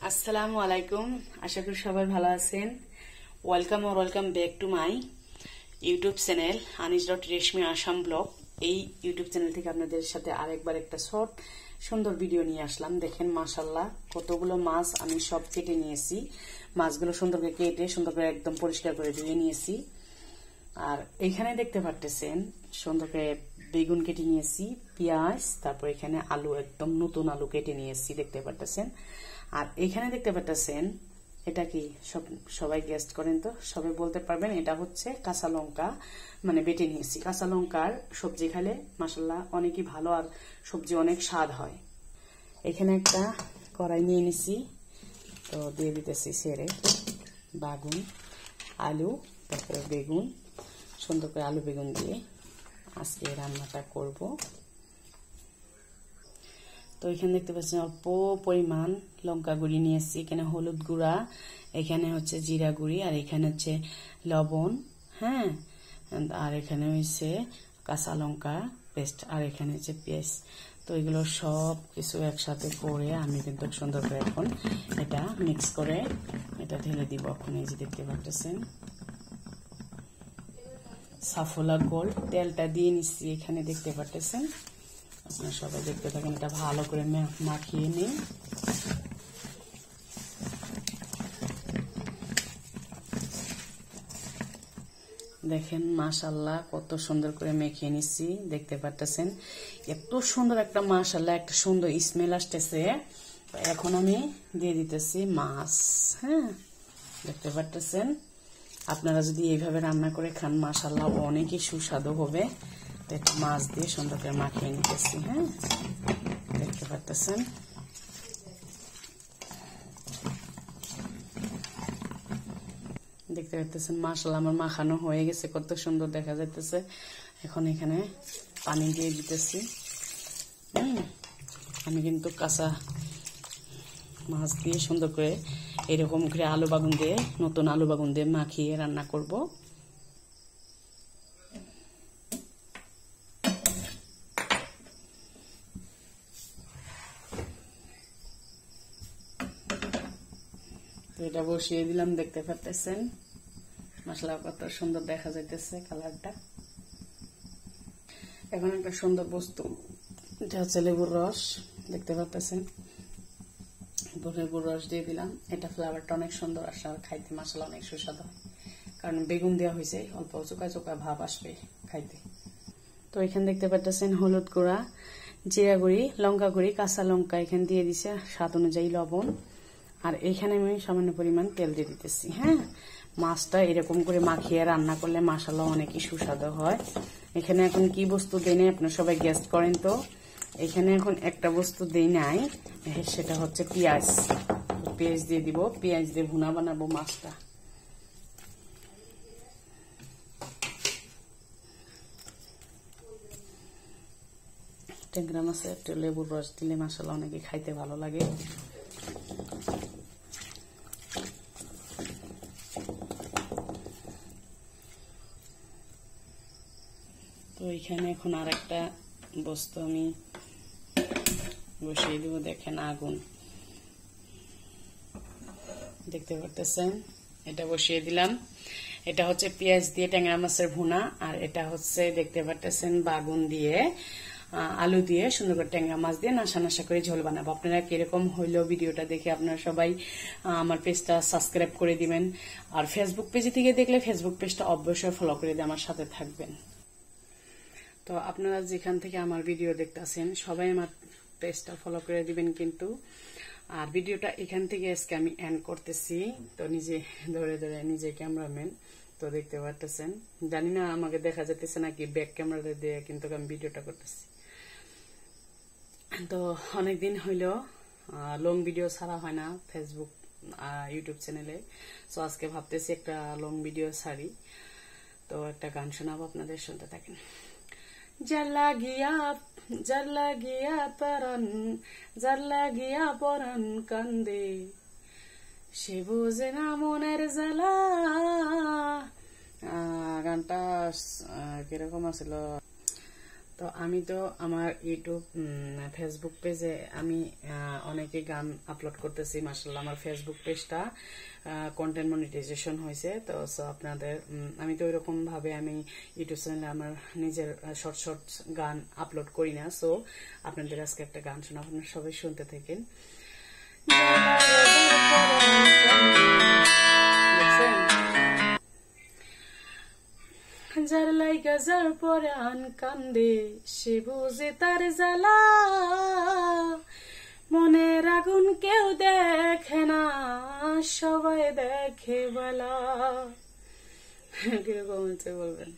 আসসালামু আলাইকুম, আশা করি সবাই ভালো আছেন। Welcome back to my YouTube channel anis.reshmi Assam blog. এই ইউটিউব চ্যানেল থেকে আপনাদের সাথে আরেকবার একটা শর্ট সুন্দর ভিডিও নিয়ে আসলাম। দেখেন মাশাআল্লাহ কতগুলো মাছ আমি সব কেটে নিয়েছি। মাছগুলো সুন্দর করে কেটে সুন্দর করে একদম পরিষ্কার করে ধুয়ে নিয়েছি। আর এখানে দেখতে পারতেছেন সুন্দর করে বেগুন কেটে নিয়েছি, পেঁয়াজ, তারপর এখানে আলু, একদম নতুন আলু কেটে নিয়েছি দেখতে পারতেছেন। আর এখানে দেখতে পারতেছেন এটা কি, সবাই গেস্ট করেন তো, সবাই বলতে পারবেন এটা হচ্ছে কাঁচা লঙ্কা, মানে বেটে নিয়েছি। কাঁচা লঙ্কার সবজি খেলে মাশাআল্লাহ অনেকই ভালো, আর সবজি অনেক স্বাদ হয়। এখানে একটা কড়াই নিয়ে নিছি, তো দিয়ে দিতেছি সেরে বাগুন, আলু, তারপরে বেগুন, সুন্দর করে আলু বেগুন দিয়ে আজকে রান্নাটা করব। তো এখানে দেখতে পাচ্ছেন অল্প পরিমাণ লঙ্কা গুঁড়ি নিয়েছি, এখানে হলুদ গুঁড়া, এখানে হচ্ছে জিরা গুঁড়ি, আর এখানে হচ্ছে লবণ, হ্যাঁ, আর এখানে হচ্ছে কাঁচা লঙ্কা পেস্ট, আর এখানে হচ্ছে পেঁয়াজ। তো এগুলো সব কিছু একসাথে করে আমি কিন্তু সুন্দর করে এখন এটা মিক্স করে এটা ঢেলে দিব। এখন এই যে দেখতে পাচ্ছেন সাফোলা গোল্ড তেলটা দিয়ে নিচ্ছি, এখানে দেখতে পাচ্ছেন। আপনারা সবাই দেখতে থাকেন, এটা ভালো করে মাখিয়ে নিন। দেখেন মাশাআল্লাহ কত সুন্দর করে মেখে নিচ্ছি, দেখতে পাচ্ছেন এত সুন্দর একটা মাশাআল্লাহ একটা সুন্দর স্মেল আসতেছে। এখন আমি দিয়ে দিতেছি মাছ, হ্যাঁ, দেখতে পাচ্ছেন। আপনারা যদি এইভাবে রান্না করে খান মাশাআল্লাহ অনেকই সুস্বাদু হবে। একটু মাছ দিয়ে সুন্দর করে মাখিয়ে নিতেছি, হ্যাঁ, দেখতে পাচ্ছেন। দেখতে পাচ্ছেন মাশাআল্লাহ আমার মাখানো হয়ে গেছে, কত সুন্দর দেখা যাইতেছে। এখন এখানে পানি দিয়ে দিতেছি। আমি কিন্তু কাঁচা মাছ দিয়ে সুন্দর করে এরকম করে আলু বাগুন দিয়ে, নতুন আলু বাগুন দিয়ে মাখিয়ে রান্না করব। তো এটা বসিয়ে দিলাম, দেখতে পাচ্ছেন মাশাআল্লাহ কত সুন্দর দেখা যাইতেছে কালারটা। এখন একটা সুন্দর বস্তু, এটা হচ্ছে লেবুর রস, দেখতে পাচ্ছেন। লেবুর রস দিয়ে দিলাম, এটা ফ্লেভারটা অনেক সুন্দর আসে, আর খাইতে মাশাআল্লাহ অনেক সুস্বাদু হয়, কারণ বেগুন দেওয়া হয়েছে, অল্প চোকা চোকা ভাব আসবে খাইতে। তো এখানে দেখতে পাচ্ছেন হলুদ গুঁড়া, জিরা গুঁড়ি, লঙ্কা গুঁড়ি, কাঁচা লঙ্কা এখানে দিয়ে দিছে, স্বাদ অনুযায়ী লবণ, আর এইখানে আমি সামান্য পরিমাণ তেল দিয়ে দিতেছি। হ্যাঁ, মাছটা এরকম করে মাখিয়ে রান্না করলে মাশাআল্লাহ অনেকই সুস্বাদু হয়। এখানে এখন কি বস্তু দেই নাই, আপনারা সবাই গেস্ট করেন তো। এখানে এখন একটা বস্তু দেই নাই, সেটা হচ্ছে পেঁয়াজ। পেঁয়াজ দিয়ে দিব, পেঁয়াজ দিয়ে ভুনা বানাবো মাছটা। ট্যাংরা মাছে একটু লেবুর রস দিলে মাশাআল্লাহ অনেকে খাইতে ভালো লাগে। তো এখানে এখন আর একটা বস্তু আমি বসিয়ে দিব, দেখেন আগুন, দেখতে পারতেছেন। এটা বসিয়ে দিলাম, এটা হচ্ছে পেঁয়াজ দিয়ে ট্যাংরা মাছের ভুনা, আর এটা হচ্ছে দেখতে পারতেছেন বাগুন দিয়ে আলু দিয়ে সুন্দর করে ট্যাংরা মাছ দিয়ে নাশা নাশা করে ঝোল বানাবো। আপনারা কিরকম হইলো ভিডিওটা দেখে আপনারা সবাই আমার পেজটা সাবস্ক্রাইব করে দিবেন, আর ফেসবুক পেজে থেকে দেখলে ফেসবুক পেজটা অবশ্যই ফলো করে দিয়ে আমার সাথে থাকবেন। তো আপনারা যেখান থেকে আমার ভিডিও দেখতেছেন সবাই আমার পেজটা ফলো করে দিবেন কিন্তু। আর ভিডিওটা এখান থেকে আজকে আমি এন্ড করতেছি। তো নিজে ধরে ধরে নিজে ক্যামেরাম্যান, তো দেখতে পারতেছেন, জানি না আমাকে দেখা যেতেছে নাকি ব্যাক ক্যামেরা দিয়ে কিন্তু আমি ভিডিওটা করতেছি। তো অনেকদিন হইলো লং ভিডিও ছাড়া হয় না ফেসবুক ইউটিউব চ্যানেলে। তো আজকে ভাবতেছি একটা লং ভিডিও ছাড়ি। তো একটা গান শোনাবো, আপনাদের শুনতে থাকেন। যার লাগিয়া পরান কান্দে, সে বোঝে না মনের জ্বালা। গানটা কিরকম আছিল, তো আমি তো আমার ইউটিউব ফেসবুক পেজে আমি অনেকে গান আপলোড করতেছি, মাশাআল্লাহ আমার ফেসবুক পেজটা কন্টেন্ট মনিটাইজেশন হয়েছে। তো সো আপনাদের আমি তো ওইরকম ভাবে আমি ইউটিউব চ্যানেলে আমার নিজের শর্ট শর্ট গান আপলোড করি না। সো আপনাদের আজকে একটা গান শোনাবো, আপনারা সবাই শুনতে থাকেন। যার লাইগা যার পরাণ কান্দে সে বুঝে তার জ্বালা, মনের আগুন কেউ দেখে না সবাই দেখে বলা। কিরকম হচ্ছে বলবেন।